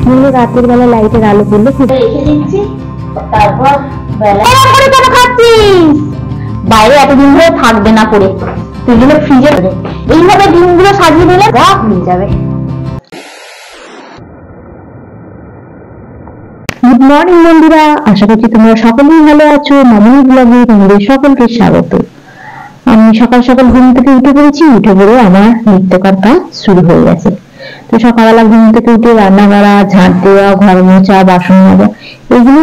নইলে রাতের বেলা লাইটের আলো পড়লে রেখে দিচ্ছি। তারপর বাইরে এতদিন ধরে থাকবে না করে সেগুলো ফ্রিজে এইভাবে ডিমগুলো সাজিয়ে দিলে রাত হয়ে যাবে। গুড মর্নিং বন্ধুরা, আশা করছি তোমরা সকলেই ভালো আছো। মামনি ব্লগে তোমাদের সকলকে স্বাগত। আমি সকাল সকাল ঘুম থেকে উঠে পড়েছি। উঠে পড়ে আমার নিত্যকার কাজ শুরু হয়ে গেছে। তো সকালবেলা ঘুম থেকে উঠে রান্না করা, ঝাঁট দেওয়া, ঘর মোছা, বাসন মাজা, এগুলো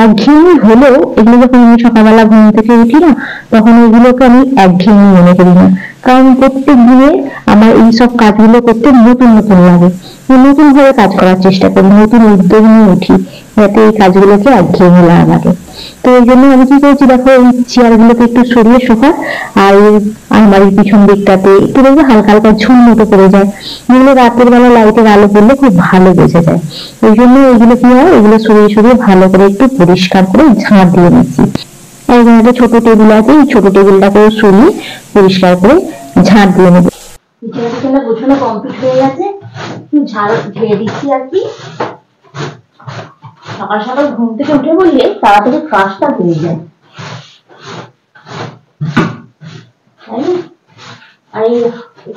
একঘেয়েমি হলেও এগুলো যখন আমি সকালবেলা ঘুম থেকে উঠি না, তখন এগুলোকে আমি একঘেয়েমি মনে করি না। কারণ প্রত্যেক দিনে আমার এইসব কাজগুলো করতে নতুন নতুন লাগে। নতুন ভাবে কাজ করার চেষ্টা করি, নতুন উদ্যোগ নিয়ে উঠি, যাতে এই কাজগুলোকে একঘেয়েমি না লাগে। তো এই জন্য আমি কি করেছি দেখো, এই চেয়ার গুলোকে একটু সরিয়ে সোফা আর আলমারির পিছন দিকটাতে একটু দেখবে হালকা হালকা ঝুল মতো পড়ে যায়, যেগুলো রাতের বেলা লাইটের আলো পড়লে খুব ভালো বোঝা যায়। ওই জন্য এগুলো কি হয়, এগুলো সরিয়ে সরিয়ে ভালো করে একটু পরিষ্কার করে ঝাঁট দিয়ে নিচ্ছি। একদম একটা ছোট টেবিল আছে, এই ছোট টেবিলটাকে সরিয়ে পরিষ্কার করে ঝাঁট দিয়ে নেবো। পিছনে গোছানো কমপ্লিট হয়ে গেছে, ঝাড় ঝেড়ে দিচ্ছি আর কি। সকাল সকাল ঘুম থেকে উঠে বললে তাড়াতাড়ি কাজটা হয়ে যায়। আর এই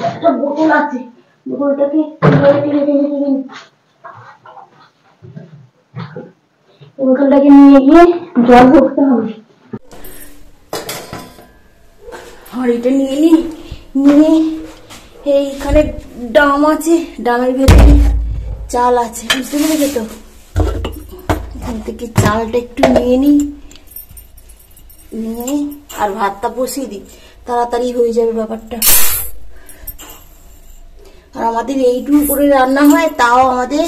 একটা বোতল আছে, বোতলটাকে বোতলটাকে নিয়ে গিয়ে জল ভরতে হবে। হাঁড়িটা নিয়ে নিয়ে এইখানে ডাম আছে, ডামের ভেতরে চাল আছে, বুঝতে পেরেছো তো? এখান থেকে চালটা একটু নিয়ে আর ভাতটা বসিয়ে দিই, তাড়াতাড়ি হয়ে যাবে ব্যাপারটা। আর আমাদের এইটুকু করে রান্না হয়, তাও আমাদের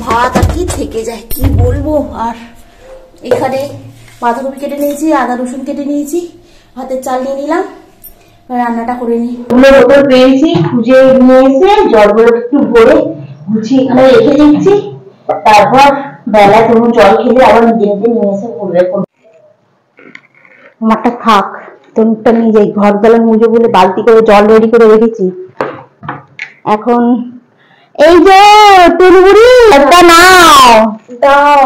ভাত আর কি থেকে যায়, কি বলবো। আর এখানে বাঁধাকপি কেটে নিয়েছি, আদা রসুন কেটে নিয়েছি, ভাতের চাল নিয়ে নিলাম, রান্নাটা করে নিই। বোতল পেয়েছি, খুঁজে নিয়ে এসে জলগুলো একটু ভরে গুছিয়ে এখানে রেখে দিচ্ছি। তারপর বেলা তুমি জল খেলে আবার নিজে নিজে নিয়ে এসে করবে। আমারটা থাক, তোরটা নিয়ে যাই। ঘর দোলা মুজো বলে বালতি করে জল রেডি করে রেখেছি। এখন এই যে তুলবুড়ি একটা নাও দাও।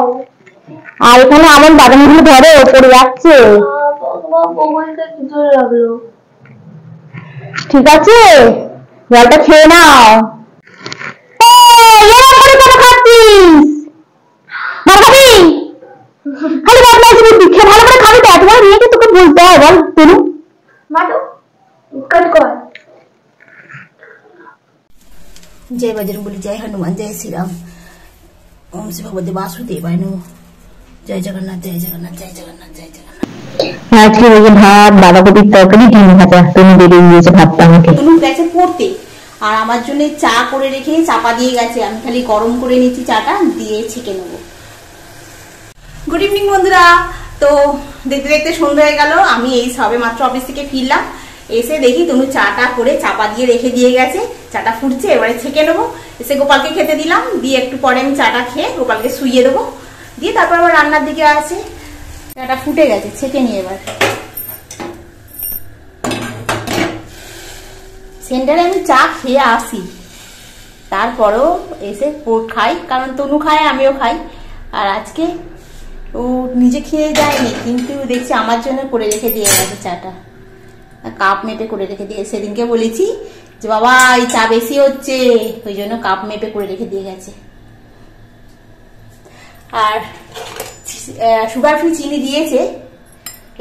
আর এখানে আমার বাদামগুলো ধরে পড়ে যাচ্ছে, ঠিক আছে? জলটা খেয়ে নাও। जय बजरंगबली, जय हनुमान, जय श्री राम, ओम श्री भगवती वासुदेवाय नमः। जय जगन्नाथ, जय जगन्नाथ, जय जगन्नाथ, जय जगन्नाथ। আজকে ওই যে ভাত, বাঁধাকপির তরকারি, ডিম ভাজা। তুমি বেরিয়ে দিয়েছে ভাতটা আমাকে। তুমি গেছে পড়তে, আর আমার জন্য চা করে রেখে চাপা দিয়ে গেছে। আমি খালি গরম করে নিচ্ছি, চাটা দিয়ে ছেঁকে নেব। গুড ইভিনিং বন্ধুরা। তো দেখতে দেখতে সন্ধ্যা হয়ে গেল। আমি এই সবে মাত্র অফিস থেকে ফিরলাম, এসে দেখি তুমি চাটা করে চাপা দিয়ে রেখে দিয়ে গেছে। চাটা ফুটছে, এবারে ছেঁকে নেবো। এসে গোপালকে খেতে দিলাম, দিয়ে একটু পরে আমি চাটা খেয়ে গোপালকে শুইয়ে দেবো, দিয়ে তারপর আবার রান্নার দিকে আছে। চাটা ফুটে গেছে, ছেঁকে নিয়ে এবার সেন্টারে আমি চা খেয়ে আসি, তারপরেও এসে খাই, কারণ তনু খায় আমিও খাই। আর আজকে ও নিজে খেয়ে যায়নি, কিন্তু দেখছি আমার জন্য করে রেখে দিয়ে গেছে চাটা, কাপ মেপে করে রেখে দিয়ে। সেদিনকে বলেছি যে বাবা এই চা বেশি হচ্ছে, ওই জন্য কাপ মেপে করে রেখে দিয়ে গেছে। আর সুগার ফ্রি চিনি দিয়েছে,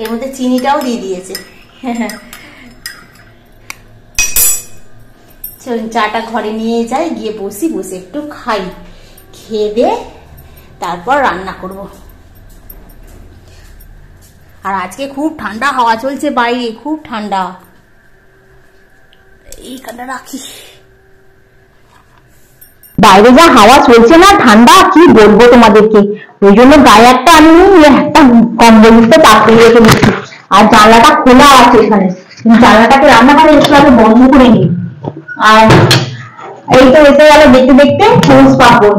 এর মধ্যে চিনিটাও দিয়ে দিয়েছে। চাটা ঘরে নিয়ে যাই, গিয়ে বসে একটু খাই, খেয়ে দে তারপর রান্না করব। আর আজকে খুব ঠান্ডা হাওয়া চলছে বাইরে, খুব ঠান্ডা। এইখানটা রাখি, বাইরে যা হাওয়া চলছে না, ঠান্ডা কি বলবো তোমাদেরকে। ওই জন্য গায়ে একটা আমি একটা কম্বল চাপিয়ে রেখে দিচ্ছি। আর জানলাটা খোলা আছে এখানে, জানলাটাকে রান্নাঘরে একটু আগে বন্ধ করে নিই। আর এই তো এসে গেল দেখতে দেখতে সবুজ পাপড়।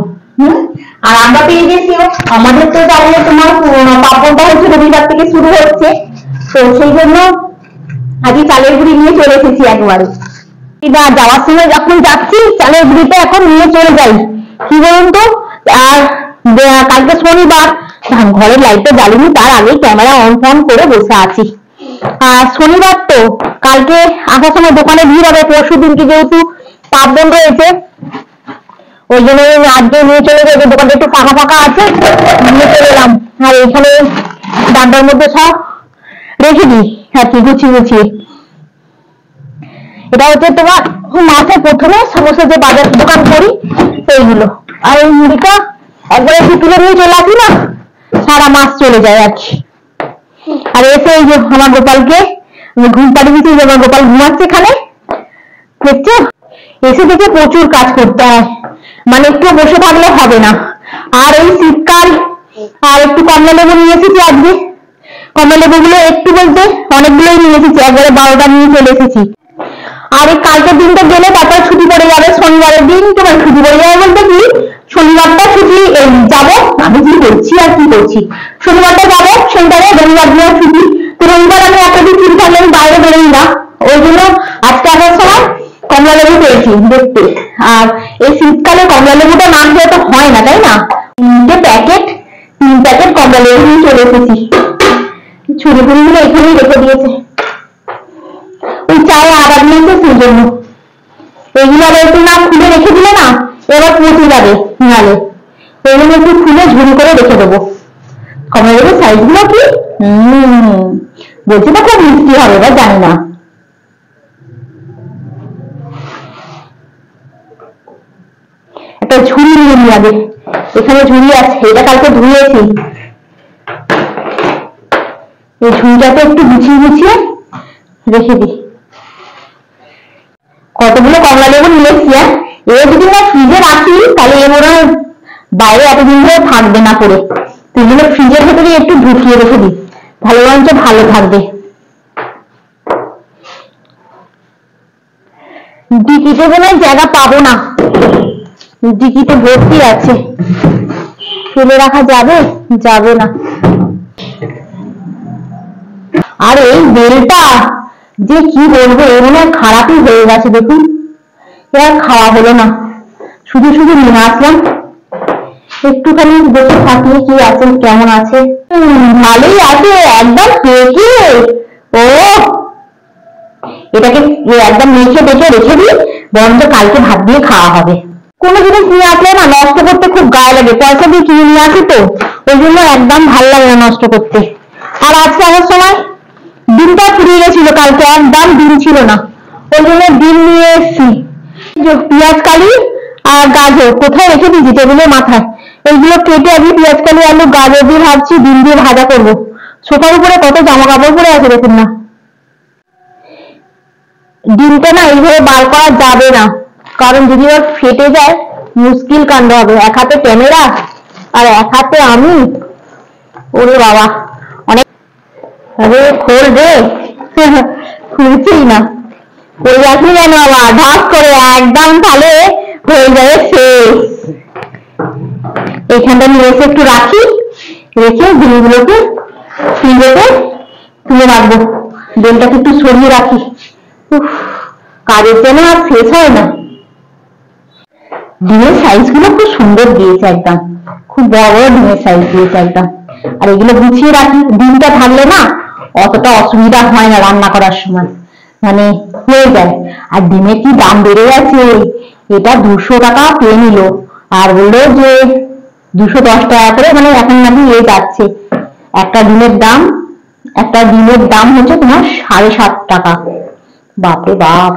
আর আমরা পেয়ে গেছি, আমাদের তো তাহলে তোমার পাপড়টা হচ্ছে রবিবার থেকে শুরু হচ্ছে, তো সেই জন্য আজকে চালের গুঁড়ি নিয়ে চলে এসেছি একবারে। যাওয়ার সময় যখন যাচ্ছি চালের গুঁড়িটা এখন নিয়ে চলে যাই, কি বলুন তো। আর কালকে শনিবার, ঘরের লাইটটা জ্বালিনি, তার আগে ক্যামেরা অন ফন করে বসে আছি। আর শনিবার তো কালকে আসার সময় দোকানে ভিড় হবে, পরশু দিনকে যেহেতু পার্বণ রয়েছে ওই জন্য আজকে নিয়ে চলে যাবে, দোকানটা একটু ফাঁকা ফাঁকা আছে, নিয়ে চলে এলাম। আর এখানে ডান্ডার মধ্যে সব রেখে দিই আর কি গুছিয়ে গুছিয়ে। এটা হচ্ছে তোমার মাসে প্রথমে সমস্ত যে বাজার দোকান করি সেইগুলো। আর এই মুড়িটা একবার একটু তুলে নিয়ে চলে আসি না, সারা মাস চলে যায় আর কি। আর এসে এই যে আমার গোপালকে ঘুম পাড়িয়ে দিচ্ছি, আমার গোপাল ঘুমাচ্ছে এখানে, দেখছো? এসে থেকে প্রচুর কাজ করতে হয়, মানে একটু বসে থাকলে হবে না। আর এই শীতকাল, আর একটু কমলা লেবু নিয়ে এসেছি আজকে। কমলা লেবু গুলো একটু বলতে অনেকগুলোই নিয়ে এসেছি, একবারে 12টা নিয়ে চলে এসেছি। আর এই কালকের দিনটা গেলে তারপর ছুটি পড়ে যাবে, শনিবারের দিন তোমার ছুটি পড়ে যাবে বলতে কি শনিবারটা ছুটি যাবো, আমি কি করছি আর কি করছি, শনিবারটা যাবো সেন্টারে, রবিবার দিনের ছুটি। তো রবিবার আমি একটা দিন ছুটি থাকলে আমি বাইরে বেরোই না, ওই জন্য আজকে আসার সময় কমলা লেবু পেয়েছি দেখতে। আর এই শীতকালে কমলা লেবুটা না খেয়ে তো হয় না, তাই না? 3 প্যাকেট কমলা লেবু নিয়ে চলে এসেছি, ছুরি ফুরি গুলো এখানেই রেখে দিয়েছে, ওই চায়ে আবার নিয়েছে সেই জন্য। এগুলো আবার একটু না খুলে রেখে দিলে না এবার পচে যাবে নালে, ওই জন্য একটু খুলে ঝুড়ি করে রেখে দেবো। কমলা লেবুর সাইজ গুলো কি বলছি তো খুব মিষ্টি হবে, এবার জানি না। একটা ঝুড়ি নিয়ে নিই আগে, এখানে ঝুড়ি আছে, এটা কালকে ধুয়েছি। এই ঝুড়িটাতে একটু গুছিয়ে গুছিয়ে রেখে দিই। কতগুলো কমলা লেবু নিয়েছি, এ যদি না ফ্রিজে রাখি তাহলে এ মনে হয় বাইরে এতদিন ধরে থাকবে না পরে, সেই জন্য ফ্রিজের ভেতরে একটু ঢুকিয়ে রেখে দিই, ভালো বরঞ্চ ভালো থাকবে। ডিকিতে মনে হয় জায়গা পাবো না, ডিকিতে ভর্তি আছে, ফেলে রাখা যাবে? যাবে না। আর এই বেলটা যে কি বলবো, এ মনে হয় খারাপই হয়ে গেছে, দেখুন এবার খাওয়া হলো না, শুধু শুধু নিয়ে আসলাম। একটুখানি দেখে থাকি কি আছে, কেমন আছে। ভালোই আছে, একদম পেকে। ও এটাকে একদম মেখে দেখে রেখে দিই, বরঞ্চ কালকে ভাত দিয়ে খাওয়া হবে। কোনো জিনিস নিয়ে আসলে না নষ্ট করতে খুব গায়ে লাগে, পয়সা দিয়ে কিনে নিয়ে আসি তো ওই জন্য একদম ভালো লাগে না নষ্ট করতে। আর আজকে আসার সময় ডিমটা ফুরিয়ে গেছিল, কালকে একদম ডিম ছিল না, ওই জন্য ডিম নিয়ে এসছি। পেঁয়াজ কালি আর গাজর কোথায় রেখে দিয়েছি টেবিলের মাথায়, এইগুলো কেটে আমি পেঁয়াজ কালি আলু গাজর দিয়ে ভাবছি ডিম দিয়ে ভাজা করবো। সোফার উপরে কত জামা কাপড় পরে আছে দেখুন না। ডিমটা না এইভাবে বার করা যাবে না, কারণ যদি ওর ফেটে যায় মুশকিল কাণ্ড হবে। এক হাতে ক্যামেরা আর এক হাতে আমি, ওরে বাবা অনেক। আরে খোল রে, খুলছেই না, ওই আসি যেন আবার ঢাক করে একদম তাহলে হয়ে যাবে শেষ। এইখানটা নিয়ে এসে একটু রাখি, রেখে ডিমগুলোকে ফ্রিজেতে তুলে রাখবো, ডিমটাকে একটু সরিয়ে রাখি। কাজের যেন আর শেষ হয় না। ডিমের সাইজ গুলো খুব সুন্দর দিয়েছে, একদম খুব বড় বড় ডিমের সাইজ দিয়েছে একদম। আর এগুলো গুছিয়ে রাখি, ডিমটা থাকলে না অতটা অসুবিধা হয় না রান্না করার সময়, মানে হয়ে যায়। আর ডিমের কি দাম বেড়ে গেছে, এটা 200 টাকা পেয়ে নিল, আর বললো যে 210 টাকা করে, মানে এখন নাকি যাচ্ছে। একটা ডিমের দাম হচ্ছে তোমার 7.5 টাকা, বাপরে বাপ।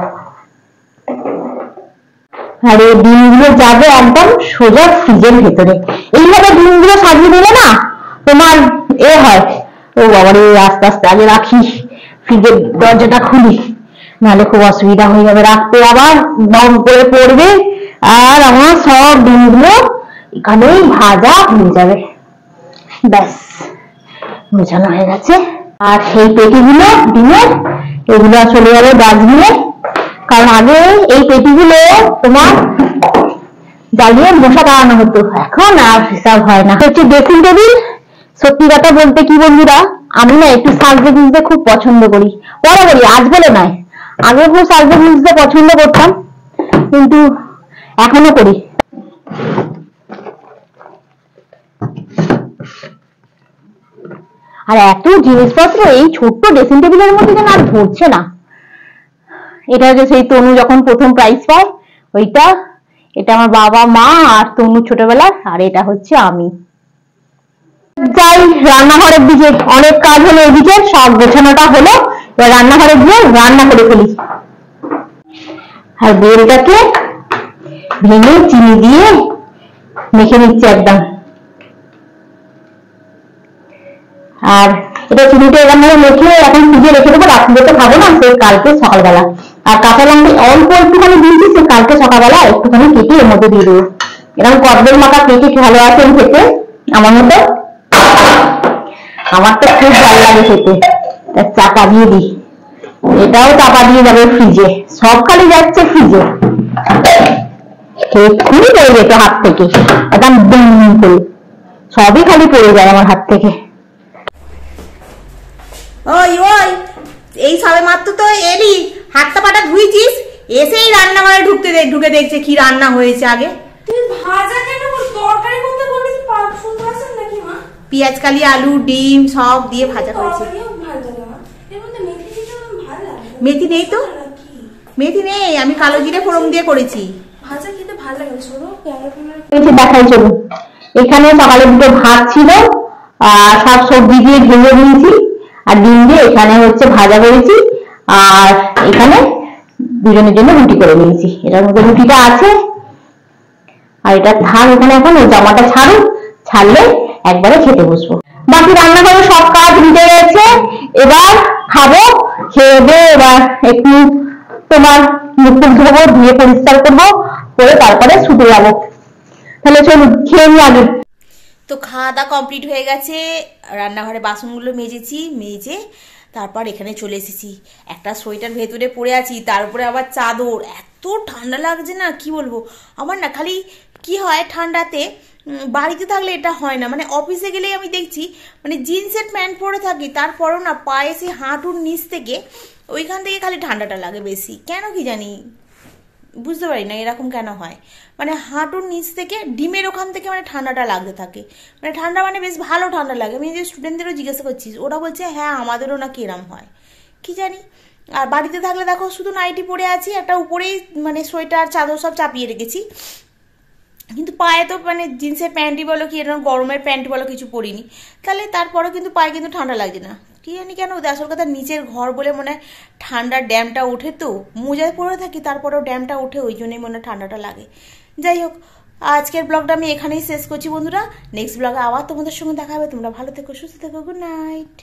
আর এই ডিমগুলো যাবে একদম সোজা ফ্রিজের ভেতরে। এইভাবে ডিমগুলো সাজিয়ে দিলে না তোমার হয়, ও বাবারে আস্তে আস্তে আগে রাখি, ফ্রিজের দরজাটা খুলি, নাহলে খুব অসুবিধা হয়ে যাবে রাখতে, আবার বম করে পড়বে আর আমার সব ডিমগুলো এখানেই ভাজা হয়ে যাবে। ব্যাস গোছানো হয়ে গেছে। আর সেই পেটিগুলো ডিমের এগুলো চলে যাবে ডাস্টবিনে, কারণ আগে এই পেটিগুলো তোমার জ্বালিয়ে মশা তাড়ানো হতো, এখন আর হিসাব হয় না। হচ্ছে ড্রেসিং টেবিল। সত্যি কথা বলতে কি বন্ধুরা, আমি না একটু সাজতে গুজতে খুব পছন্দ করি, বরাবরই, আজ বলে নয়, আগে খুব সাজতে গুজতে পছন্দ করতাম, কিন্তু এখনো করি। আর এত জিনিসপত্র এই ছোট্ট ড্রেসিং টেবিলের মধ্যে যেন আর ধরছে না। এটা যে সেই তনু যখন প্রথম প্রাইজ পায় ওইটা, এটা আমার বাবা মা আর তনু ছোটবেলার, আর এটা হচ্ছে আমি। যাই রান্নাঘরের দিকে, অনেক কাজ হলো এদিকে, সব গোছানোটা হলো, এবার রান্নাঘরে গিয়ে রান্না করে ফেলি। আর বেলটাকে ভেঙে চিনি দিয়ে মেখে নিচ্ছে একদম। আর এটা চিনিটা এরকম ভাবে মেখে এখন ফ্রিজে রেখে দেবো, রাত্রিতে তো খাবো না, সেই কালকে সকালবেলা। আর কাঁচা লঙ্কা অল্প একটুখানি দিয়েছি, সে কালকে সকালবেলা একটুখানি কেটে এর মধ্যে দিয়ে দেবো। এরকম কদবেল মাখা কেটে ভালো আছেন খেতে আমার মতো, আমার তো খুব ভালো লাগে খেতে। চাপা দিয়ে দিই, এটাও চাপা দিয়ে যাবে ফ্রিজে, সব খালি যাচ্ছে ফ্রিজে, এক্ষুনি পড়ে যেত হাত থেকে, একদম দুম করে সবই খালি পড়ে যায় আমার হাত থেকে। ওই ওই এই সবে মাত্র তো এলি, হাতটা পাটা ধুইছিস, এসেই রান্নাঘরে ঢুকে দেখছে কি রান্না হয়েছে। আগে তুই ভাজা কেন তরকারি করতে বললি? শুনতে পাচ্ছেন নাকি মা? পেঁয়াজ কালি আলু ডিম সব দিয়ে ভাজা হয়েছে। মেথি নেই তো, মেথি নেই, আমি কালো জিরে ফোড়ন দিয়ে করেছি। ভাজা খেতে ভালো লাগে। ছোট দেখাই চলো, এখানে সকালে দুটো ভাত ছিল আর সব সবজি দিয়ে ভেজে নিয়েছি, আর ডিম দিয়ে এখানে হচ্ছে ভাজা করেছি, আর এখানে দুজনের জন্য রুটি করে নিয়েছি। এটার মধ্যে রুটিটা আছে, আর এটা থাক এখানে, এখন ওই জামাটা ছাড়লে একবারে খেতে বসবো। বাকি রান্নাঘরে সব কাজ মিটে গেছে, এবার খাবো, খেয়ে দিয়ে এবার একটু তোমার মুখ ধোবো, ধুয়ে পরিষ্কার করবো, করে তারপরে শুতে যাবো। তাহলে চলুন খেয়ে নি আগে। তো খাওয়া দাওয়া কমপ্লিট হয়ে গেছে, রান্নাঘরে বাসনগুলো মেজে তারপর এখানে চলে এসেছি। একটা সোয়েটার ভেতরে পরে আছি, তার উপরে আবার চাদর, এত ঠান্ডা লাগছে না কি বলবো। আমার না খালি কি হয় ঠান্ডাতে, বাড়িতে থাকলে এটা হয় না, মানে অফিসে গেলেই আমি দেখছি মানে জিন্সের প্যান্ট পরে থাকি, তারপরেও না পায়ে সে হাঁটুর নিচ থেকে ওইখান থেকে খালি ঠান্ডাটা লাগে বেশি, কেন কি জানি বুঝতে পারি না এরকম কেন হয়। মানে হাঁটুর নিচ থেকে ডিমের ওখান থেকে মানে ঠান্ডাটা লাগতে থাকে, মানে ঠান্ডা মানে বেশ ভালো ঠান্ডা লাগে। আমি যে স্টুডেন্টদেরও জিজ্ঞাসা করছি, ওরা বলছে হ্যাঁ আমাদেরও নাকি এরম হয়, কি জানি। আর বাড়িতে থাকলে দেখো শুধু নাইটি পরে আছি, একটা উপরেই মানে সোয়েটার চাদর সব চাপিয়ে রেখেছি, কিন্তু পায়ে তো মানে জিন্সের প্যান্টই বলো কি এরকম গরমের প্যান্ট বলো কিছু পরিনি, তাহলে তারপরেও কিন্তু পায়ে কিন্তু ঠান্ডা লাগছে না, কি জানি কেন। আসল কথা নিচের ঘর বলে মনে হয় ঠান্ডার ড্যামটা ওঠে, তো মোজায় পরে থাকি তারপরেও ড্যামটা ওঠে, ওই জন্যই মনে হয় ঠান্ডাটা লাগে। যাই হোক, আজকের ব্লগটা আমি এখানেই শেষ করছি বন্ধুরা, নেক্সট ব্লগে আবার তোমাদের সঙ্গে দেখা হবে। তোমরা ভালো থেকো, সুস্থ থেকো, গুড নাইট।